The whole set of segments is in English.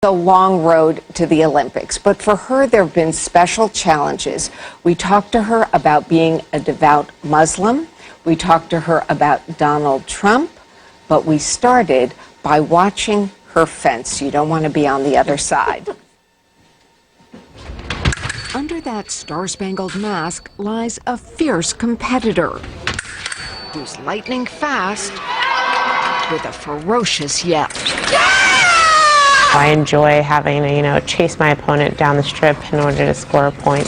A long road to the Olympics, but for her there have been special challenges. We talked to her about being a devout Muslim. We talked to her about Donald Trump, but we started by watching her fence. You don't want to be on the other side. Under that star-spangled mask lies a fierce competitor who's lightning fast with a ferocious yell. I enjoy having to, chase my opponent down the strip in order to score a point.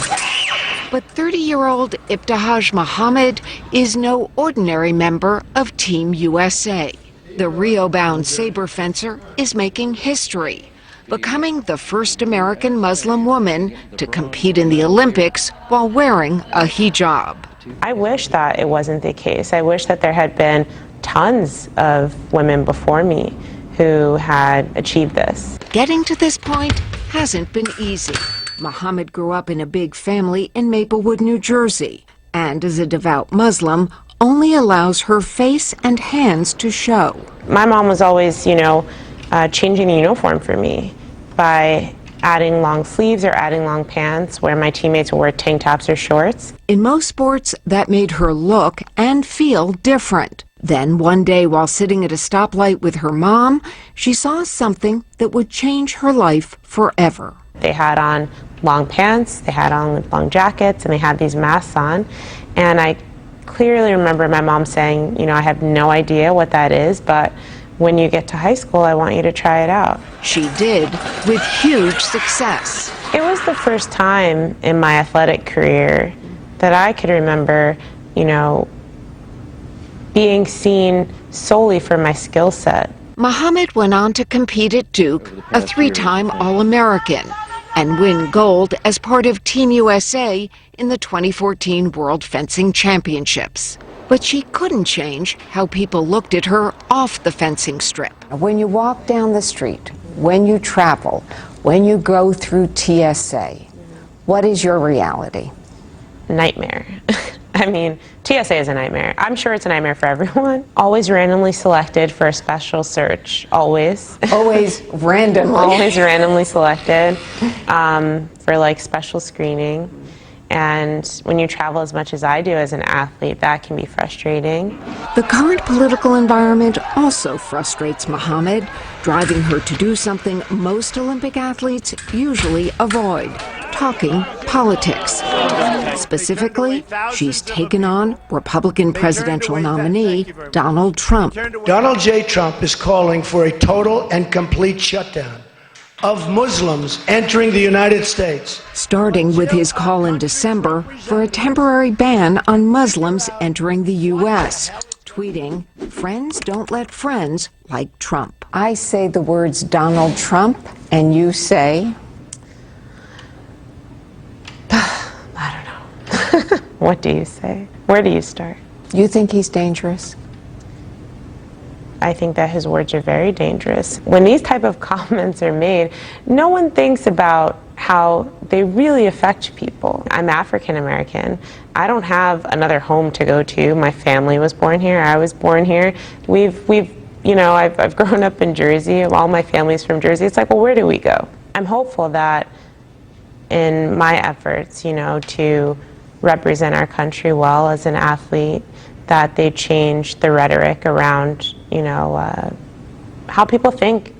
But 30-year-old Ibtihaj Muhammad is no ordinary member of Team USA. The Rio-bound saber fencer is making history, becoming the first American Muslim woman to compete in the Olympics while wearing a hijab. I wish that it wasn't the case. I wish that there had been tons of women before me who had achieved this. Getting to this point hasn't been easy. Muhammad grew up in a big family in Maplewood, New Jersey, and as a devout Muslim, only allows her face and hands to show. My mom was always, changing the uniform for me by adding long sleeves or adding long pants where my teammates would wear tank tops or shorts. In most sports, that made her look and feel different. Then one day while sitting at a stoplight with her mom, she saw something that would change her life forever. They had on long pants, they had on long jackets, and they had these masks on. And I clearly remember my mom saying, I have no idea what that is, but when you get to high school, I want you to try it out. She did, with huge success. It was the first time in my athletic career that I could remember, being seen solely for my skill set. Muhammad went on to compete at Duke, a three-time All-American, and win gold as part of Team USA in the 2014 World Fencing Championships. But she couldn't change how people looked at her off the fencing strip. When you walk down the street, when you travel, when you go through TSA, what is your reality? Nightmare. I mean, TSA is a nightmare. I'm sure it's a nightmare for everyone. Always randomly selected for a special search. Always. Always randomly. Always randomly selected for special screening. And when you travel as much as I do as an athlete, that can be frustrating. The current political environment also frustrates Muhammad, driving her to do something most Olympic athletes usually avoid: talking politics. Specifically, she's taken on Republican presidential nominee Donald Trump. Donald J. Trump is calling for a total and complete shutdown of Muslims entering the United States. Starting with his call in December for a temporary ban on Muslims entering the U.S., tweeting, "Friends don't let friends like Trump." I say the words Donald Trump, and you say? I don't know. What do you say? Where do you start? You think he's dangerous? I think that his words are very dangerous. When these type of comments are made, no one thinks about how they really affect people. I'm African American. I don't have another home to go to. My family was born here. I was born here. I've grown up in Jersey. All my family's from Jersey. It's like, well, where do we go? I'm hopeful that in my efforts, to represent our country well as an athlete, that they change the rhetoric around, how people think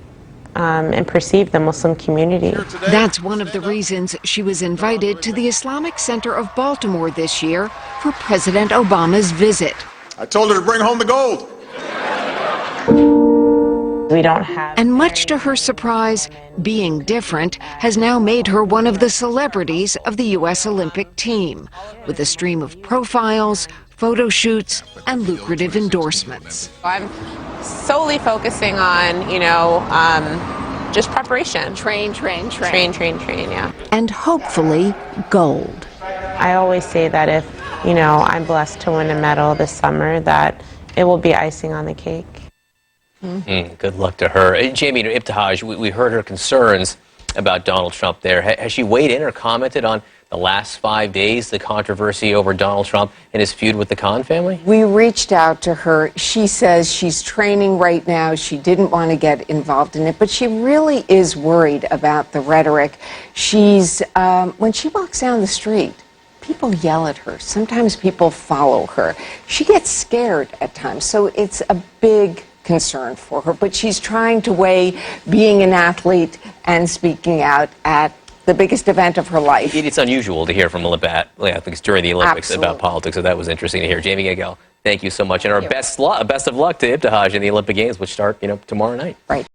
and perceive the Muslim community. That's one of the reasons she was invited to the Islamic Center of Baltimore this year for President Obama's visit. I told her to bring home the gold. We don't have... And much to her surprise, being different has now made her one of the celebrities of the U.S. Olympic team, with a stream of profiles, photo shoots, and lucrative endorsements. I'm solely focusing on, just preparation. Train, yeah. And hopefully, gold. I always say that if, I'm blessed to win a medal this summer, that it will be icing on the cake. Good luck to her. Jamie, Ibtihaj, we heard her concerns about Donald Trump there. Has she weighed in or commented on the last 5 days, the controversy over Donald Trump and his feud with the Khan family? We reached out to her. She says she's training right now. She didn't want to get involved in it, but she really is worried about the rhetoric. She's, when she walks down the street, people yell at her. Sometimes people follow her. She gets scared at times, so it's a big concern for her. But she's trying to weigh being an athlete and speaking out at the biggest event of her life. It's unusual to hear from athletes during the Olympics Absolutely. about politics, so that was interesting to hear. Jamie Gagel, thank you so much, and our best of luck to Ibtihaj in the Olympic Games, which start tomorrow night. Right.